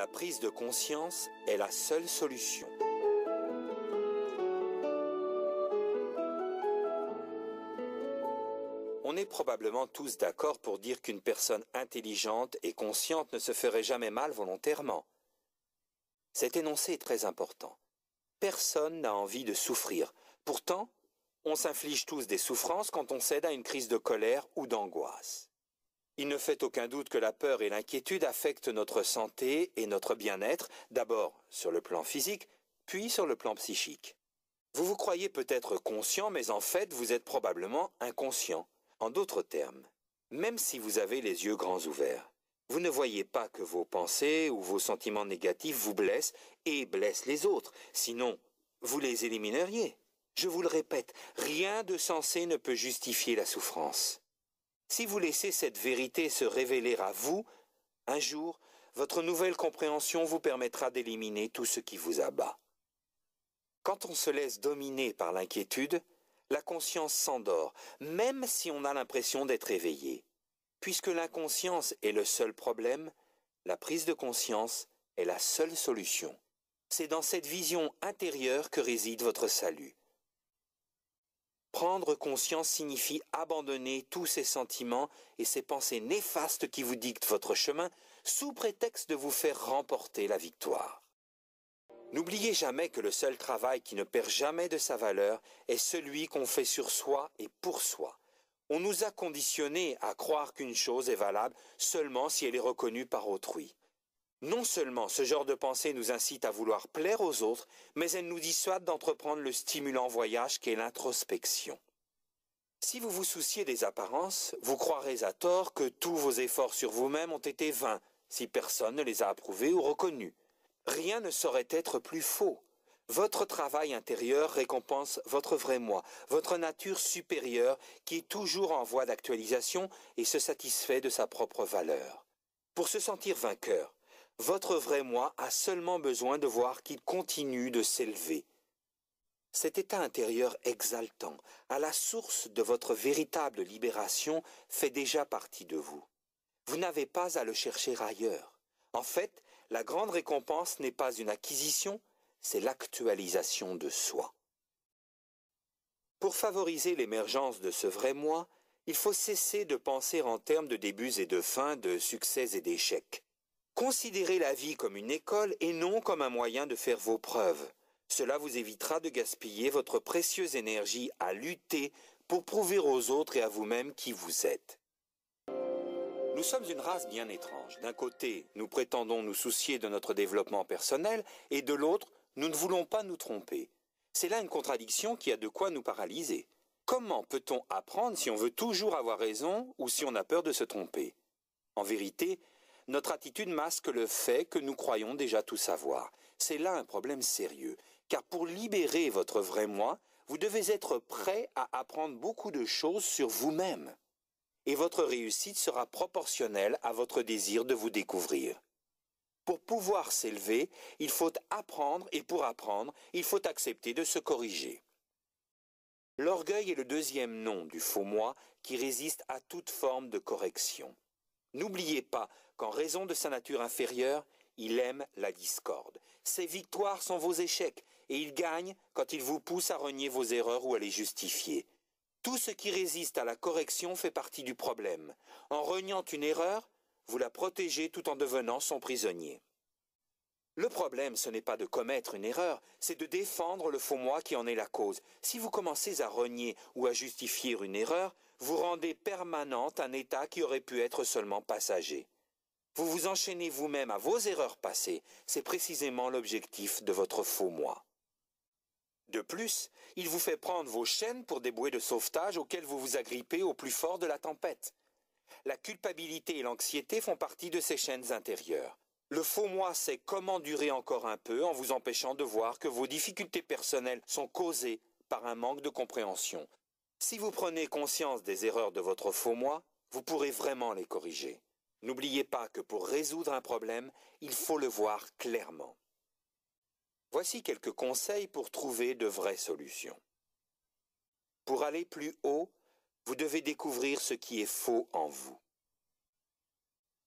La prise de conscience est la seule solution. On est probablement tous d'accord pour dire qu'une personne intelligente et consciente ne se ferait jamais mal volontairement. Cet énoncé est très important. Personne n'a envie de souffrir. Pourtant, on s'inflige tous des souffrances quand on cède à une crise de colère ou d'angoisse. Il ne fait aucun doute que la peur et l'inquiétude affectent notre santé et notre bien-être, d'abord sur le plan physique, puis sur le plan psychique. Vous vous croyez peut-être conscient, mais en fait, vous êtes probablement inconscient. En d'autres termes, même si vous avez les yeux grands ouverts, vous ne voyez pas que vos pensées ou vos sentiments négatifs vous blessent et blessent les autres, sinon vous les élimineriez. Je vous le répète, rien de sensé ne peut justifier la souffrance. Si vous laissez cette vérité se révéler à vous, un jour, votre nouvelle compréhension vous permettra d'éliminer tout ce qui vous abat. Quand on se laisse dominer par l'inquiétude, la conscience s'endort, même si on a l'impression d'être éveillé. Puisque l'inconscience est le seul problème, la prise de conscience est la seule solution. C'est dans cette vision intérieure que réside votre salut. Prendre conscience signifie abandonner tous ces sentiments et ces pensées néfastes qui vous dictent votre chemin sous prétexte de vous faire remporter la victoire. N'oubliez jamais que le seul travail qui ne perd jamais de sa valeur est celui qu'on fait sur soi et pour soi. On nous a conditionnés à croire qu'une chose est valable seulement si elle est reconnue par autrui. Non seulement ce genre de pensée nous incite à vouloir plaire aux autres, mais elle nous dissuade d'entreprendre le stimulant voyage qu'est l'introspection. Si vous vous souciez des apparences, vous croirez à tort que tous vos efforts sur vous-même ont été vains, si personne ne les a approuvés ou reconnus. Rien ne saurait être plus faux. Votre travail intérieur récompense votre vrai moi, votre nature supérieure qui est toujours en voie d'actualisation et se satisfait de sa propre valeur. Pour se sentir vainqueur, votre vrai moi a seulement besoin de voir qu'il continue de s'élever. Cet état intérieur exaltant, à la source de votre véritable libération, fait déjà partie de vous. Vous n'avez pas à le chercher ailleurs. En fait, la grande récompense n'est pas une acquisition, c'est l'actualisation de soi. Pour favoriser l'émergence de ce vrai moi, il faut cesser de penser en termes de débuts et de fins, de succès et d'échecs. Considérez la vie comme une école et non comme un moyen de faire vos preuves. Cela vous évitera de gaspiller votre précieuse énergie à lutter pour prouver aux autres et à vous-même qui vous êtes. Nous sommes une race bien étrange. D'un côté, nous prétendons nous soucier de notre développement personnel et de l'autre, nous ne voulons pas nous tromper. C'est là une contradiction qui a de quoi nous paralyser. Comment peut-on apprendre si on veut toujours avoir raison ou si on a peur de se tromper? En vérité, notre attitude masque le fait que nous croyons déjà tout savoir. C'est là un problème sérieux, car pour libérer votre vrai moi, vous devez être prêt à apprendre beaucoup de choses sur vous-même. Et votre réussite sera proportionnelle à votre désir de vous découvrir. Pour pouvoir s'élever, il faut apprendre et pour apprendre, il faut accepter de se corriger. L'orgueil est le deuxième nom du faux moi qui résiste à toute forme de correction. N'oubliez pas qu'en raison de sa nature inférieure, il aime la discorde. Ses victoires sont vos échecs et il gagne quand il vous pousse à renier vos erreurs ou à les justifier. Tout ce qui résiste à la correction fait partie du problème. En reniant une erreur, vous la protégez tout en devenant son prisonnier. Le problème, ce n'est pas de commettre une erreur, c'est de défendre le faux moi qui en est la cause. Si vous commencez à renier ou à justifier une erreur, vous rendez permanente un état qui aurait pu être seulement passager. Vous vous enchaînez vous-même à vos erreurs passées, c'est précisément l'objectif de votre faux moi. De plus, il vous fait prendre vos chaînes pour des bouées de sauvetage auxquelles vous vous agrippez au plus fort de la tempête. La culpabilité et l'anxiété font partie de ces chaînes intérieures. Le faux moi sait comment durer encore un peu en vous empêchant de voir que vos difficultés personnelles sont causées par un manque de compréhension. Si vous prenez conscience des erreurs de votre faux moi, vous pourrez vraiment les corriger. N'oubliez pas que pour résoudre un problème, il faut le voir clairement. Voici quelques conseils pour trouver de vraies solutions. Pour aller plus haut, vous devez découvrir ce qui est faux en vous.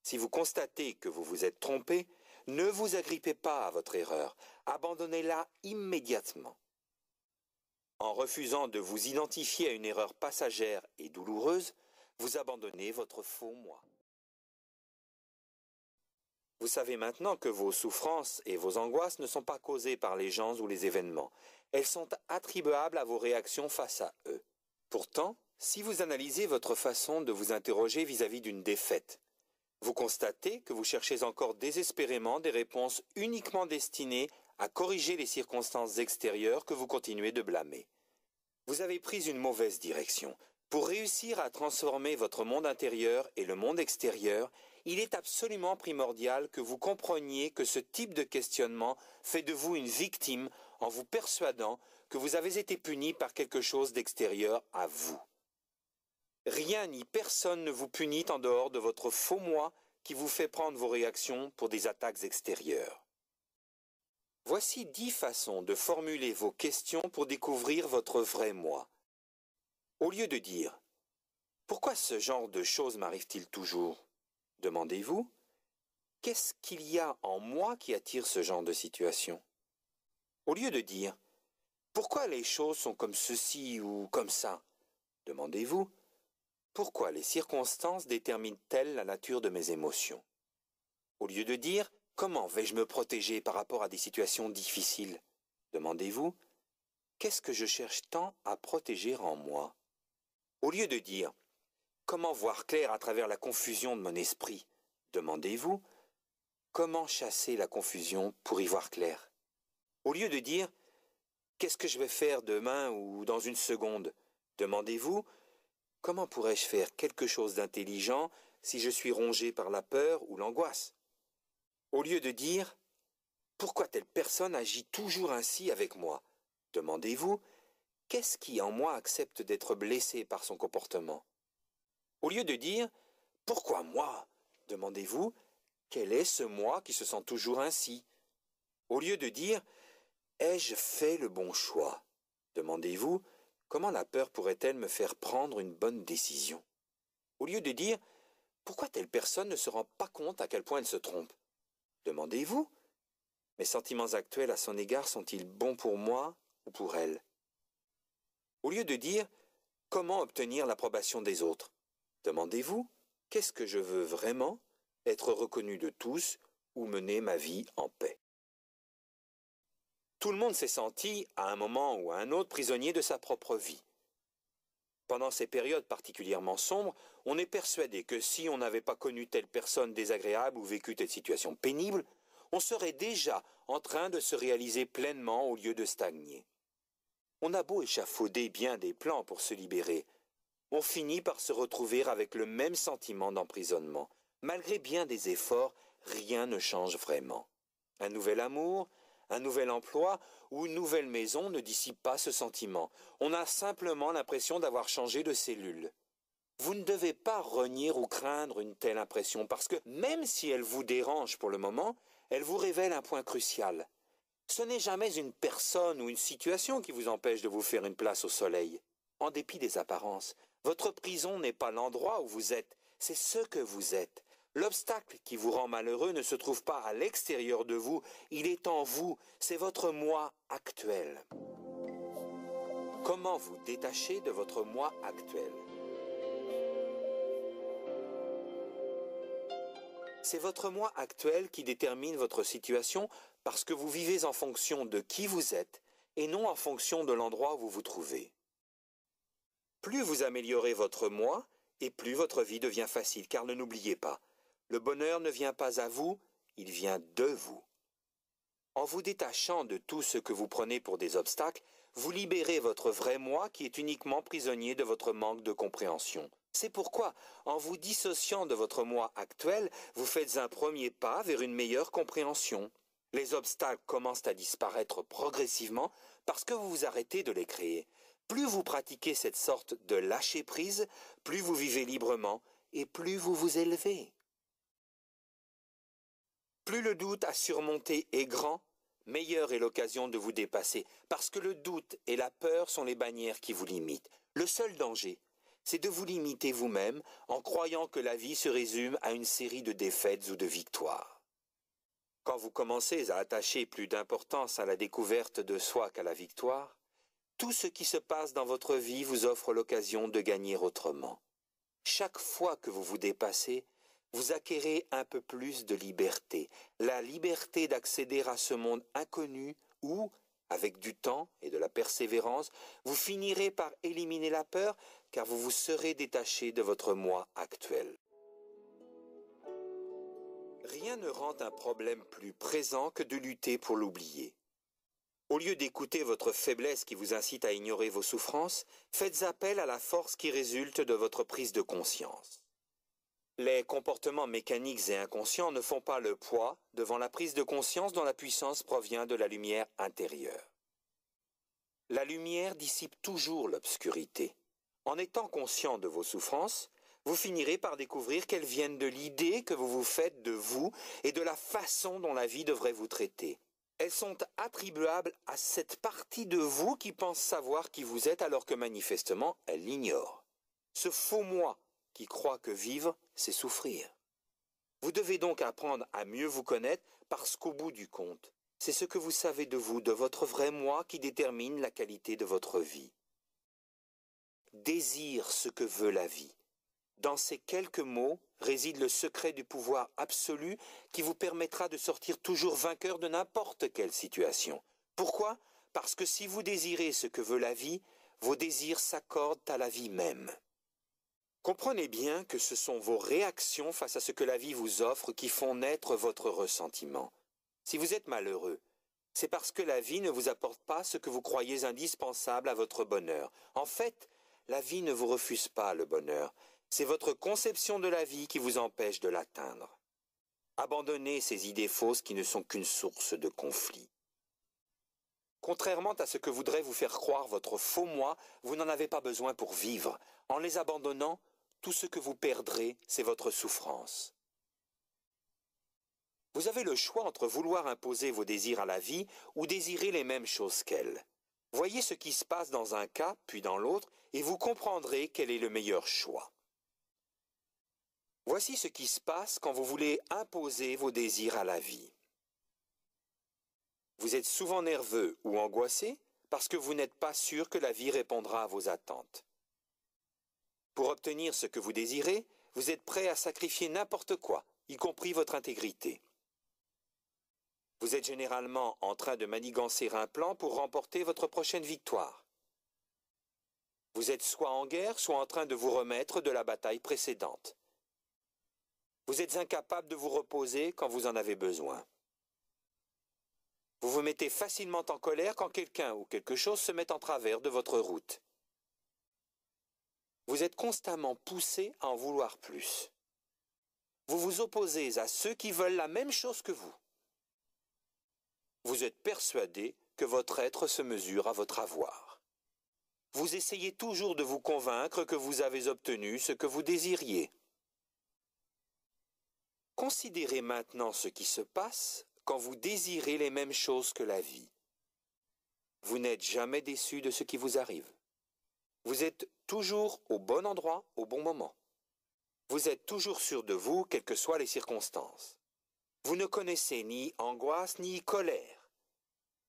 Si vous constatez que vous vous êtes trompé, Ne vous agrippez pas à votre erreur, abandonnez-la immédiatement. En refusant de vous identifier à une erreur passagère et douloureuse, vous abandonnez votre faux moi. Vous savez maintenant que vos souffrances et vos angoisses ne sont pas causées par les gens ou les événements. Elles sont attribuables à vos réactions face à eux. Pourtant, si vous analysez votre façon de vous interroger vis-à-vis d'une défaite, vous constatez que vous cherchez encore désespérément des réponses uniquement destinées à corriger les circonstances extérieures que vous continuez de blâmer. Vous avez pris une mauvaise direction. Pour réussir à transformer votre monde intérieur et le monde extérieur, il est absolument primordial que vous compreniez que ce type de questionnement fait de vous une victime en vous persuadant que vous avez été puni par quelque chose d'extérieur à vous. Rien ni personne ne vous punit en dehors de votre faux moi qui vous fait prendre vos réactions pour des attaques extérieures. Voici 10 façons de formuler vos questions pour découvrir votre vrai moi. Au lieu de dire « Pourquoi ce genre de choses m'arrive-t-il toujours ?» demandez-vous « Qu'est-ce qu'il y a en moi qui attire ce genre de situation ?» Au lieu de dire « Pourquoi les choses sont comme ceci ou comme ça ?» demandez-vous « Pourquoi les circonstances déterminent-elles la nature de mes émotions ?» Au lieu de dire « Comment vais-je me protéger par rapport à des situations difficiles ?» demandez-vous « Qu'est-ce que je cherche tant à protéger en moi ?» Au lieu de dire « Comment voir clair à travers la confusion de mon esprit ?» demandez-vous « Comment chasser la confusion pour y voir clair ?» Au lieu de dire « Qu'est-ce que je vais faire demain ou dans une seconde ?» demandez-vous « Comment pourrais-je faire quelque chose d'intelligent si je suis rongé par la peur ou l'angoisse ?» Au lieu de dire « Pourquoi telle personne agit toujours ainsi avec moi ?» demandez-vous « Qu'est-ce qui en moi accepte d'être blessé par son comportement ?» Au lieu de dire « Pourquoi moi ?» demandez-vous « Quel est ce moi qui se sent toujours ainsi ?» Au lieu de dire « Ai-je fait le bon choix ?» demandez-vous « Comment la peur pourrait-elle me faire prendre une bonne décision ?» Au lieu de dire « Pourquoi telle personne ne se rend pas compte à quel point elle se trompe ?» demandez-vous « Mes sentiments actuels à son égard sont-ils bons pour moi ou pour elle ?» Au lieu de dire « Comment obtenir l'approbation des autres ?» demandez-vous « Qu'est-ce que je veux vraiment? Être reconnu de tous ou mener ma vie en paix ?» Tout le monde s'est senti, à un moment ou à un autre, prisonnier de sa propre vie. Pendant ces périodes particulièrement sombres, on est persuadé que si on n'avait pas connu telle personne désagréable ou vécu telle situation pénible, on serait déjà en train de se réaliser pleinement au lieu de stagner. On a beau échafauder bien des plans pour se libérer, on finit par se retrouver avec le même sentiment d'emprisonnement. Malgré bien des efforts, rien ne change vraiment. Un nouvel amour, un nouvel emploi ou une nouvelle maison ne dissipe pas ce sentiment. On a simplement l'impression d'avoir changé de cellule. Vous ne devez pas renier ou craindre une telle impression parce que même si elle vous dérange pour le moment, elle vous révèle un point crucial. Ce n'est jamais une personne ou une situation qui vous empêche de vous faire une place au soleil. En dépit des apparences, votre prison n'est pas l'endroit où vous êtes, c'est ce que vous êtes. L'obstacle qui vous rend malheureux ne se trouve pas à l'extérieur de vous, il est en vous, c'est votre moi actuel. Comment vous détacher de votre moi actuel? C'est votre moi actuel qui détermine votre situation parce que vous vivez en fonction de qui vous êtes et non en fonction de l'endroit où vous vous trouvez. Plus vous améliorez votre moi, et plus votre vie devient facile, car ne n'oubliez pas, le bonheur ne vient pas à vous, il vient de vous. En vous détachant de tout ce que vous prenez pour des obstacles, vous libérez votre vrai moi qui est uniquement prisonnier de votre manque de compréhension. C'est pourquoi, en vous dissociant de votre moi actuel, vous faites un premier pas vers une meilleure compréhension. Les obstacles commencent à disparaître progressivement parce que vous vous arrêtez de les créer. Plus vous pratiquez cette sorte de lâcher-prise, plus vous vivez librement et plus vous vous élevez. Plus le doute à surmonter est grand, meilleure est l'occasion de vous dépasser, parce que le doute et la peur sont les bannières qui vous limitent. Le seul danger, c'est de vous limiter vous-même en croyant que la vie se résume à une série de défaites ou de victoires. Quand vous commencez à attacher plus d'importance à la découverte de soi qu'à la victoire, tout ce qui se passe dans votre vie vous offre l'occasion de gagner autrement. Chaque fois que vous vous dépassez, vous acquérez un peu plus de liberté, la liberté d'accéder à ce monde inconnu où, avec du temps et de la persévérance, vous finirez par éliminer la peur car vous vous serez détaché de votre moi actuel. Rien ne rend un problème plus présent que de lutter pour l'oublier. Au lieu d'écouter votre faiblesse qui vous incite à ignorer vos souffrances, faites appel à la force qui résulte de votre prise de conscience. Les comportements mécaniques et inconscients ne font pas le poids devant la prise de conscience dont la puissance provient de la lumière intérieure. La lumière dissipe toujours l'obscurité. En étant conscient de vos souffrances, vous finirez par découvrir qu'elles viennent de l'idée que vous vous faites de vous et de la façon dont la vie devrait vous traiter. Elles sont attribuables à cette partie de vous qui pense savoir qui vous êtes alors que manifestement elle l'ignore. Ce faux moi qui croit que vivre, c'est souffrir. Vous devez donc apprendre à mieux vous connaître parce qu'au bout du compte, c'est ce que vous savez de vous, de votre vrai moi qui détermine la qualité de votre vie. Désire ce que veut la vie. Dans ces quelques mots réside le secret du pouvoir absolu qui vous permettra de sortir toujours vainqueur de n'importe quelle situation. Pourquoi? Parce que si vous désirez ce que veut la vie, vos désirs s'accordent à la vie même. Comprenez bien que ce sont vos réactions face à ce que la vie vous offre qui font naître votre ressentiment. Si vous êtes malheureux, c'est parce que la vie ne vous apporte pas ce que vous croyez indispensable à votre bonheur. En fait, la vie ne vous refuse pas le bonheur. C'est votre conception de la vie qui vous empêche de l'atteindre. Abandonnez ces idées fausses qui ne sont qu'une source de conflit. Contrairement à ce que voudrait vous faire croire votre faux moi, vous n'en avez pas besoin pour vivre. En les abandonnant, tout ce que vous perdrez, c'est votre souffrance. Vous avez le choix entre vouloir imposer vos désirs à la vie ou désirer les mêmes choses qu'elle. Voyez ce qui se passe dans un cas, puis dans l'autre, et vous comprendrez quel est le meilleur choix. Voici ce qui se passe quand vous voulez imposer vos désirs à la vie. Vous êtes souvent nerveux ou angoissé parce que vous n'êtes pas sûr que la vie répondra à vos attentes. Pour obtenir ce que vous désirez, vous êtes prêt à sacrifier n'importe quoi, y compris votre intégrité. Vous êtes généralement en train de manigancer un plan pour remporter votre prochaine victoire. Vous êtes soit en guerre, soit en train de vous remettre de la bataille précédente. Vous êtes incapable de vous reposer quand vous en avez besoin. Vous vous mettez facilement en colère quand quelqu'un ou quelque chose se met en travers de votre route. Vous êtes constamment poussé à en vouloir plus. Vous vous opposez à ceux qui veulent la même chose que vous. Vous êtes persuadé que votre être se mesure à votre avoir. Vous essayez toujours de vous convaincre que vous avez obtenu ce que vous désiriez. Considérez maintenant ce qui se passe quand vous désirez les mêmes choses que la vie. Vous n'êtes jamais déçu de ce qui vous arrive. Vous êtes toujours au bon endroit, au bon moment. Vous êtes toujours sûr de vous, quelles que soient les circonstances. Vous ne connaissez ni angoisse ni colère.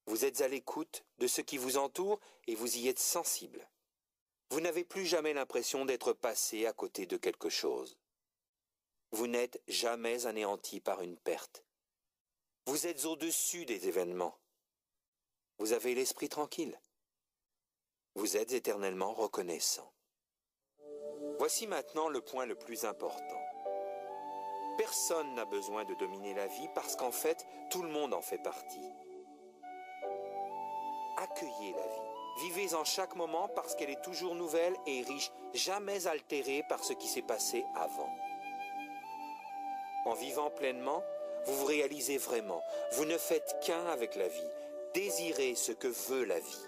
Vous êtes à l'écoute de ce qui vous entoure et vous y êtes sensible. Vous n'avez plus jamais l'impression d'être passé à côté de quelque chose. Vous n'êtes jamais anéanti par une perte. Vous êtes au-dessus des événements. Vous avez l'esprit tranquille. Vous êtes éternellement reconnaissant. Voici maintenant le point le plus important. Personne n'a besoin de dominer la vie parce qu'en fait, tout le monde en fait partie. Accueillez la vie. Vivez en chaque moment parce qu'elle est toujours nouvelle et riche, jamais altérée par ce qui s'est passé avant. En vivant pleinement, vous vous réalisez vraiment. Vous ne faites qu'un avec la vie. Désirez ce que veut la vie.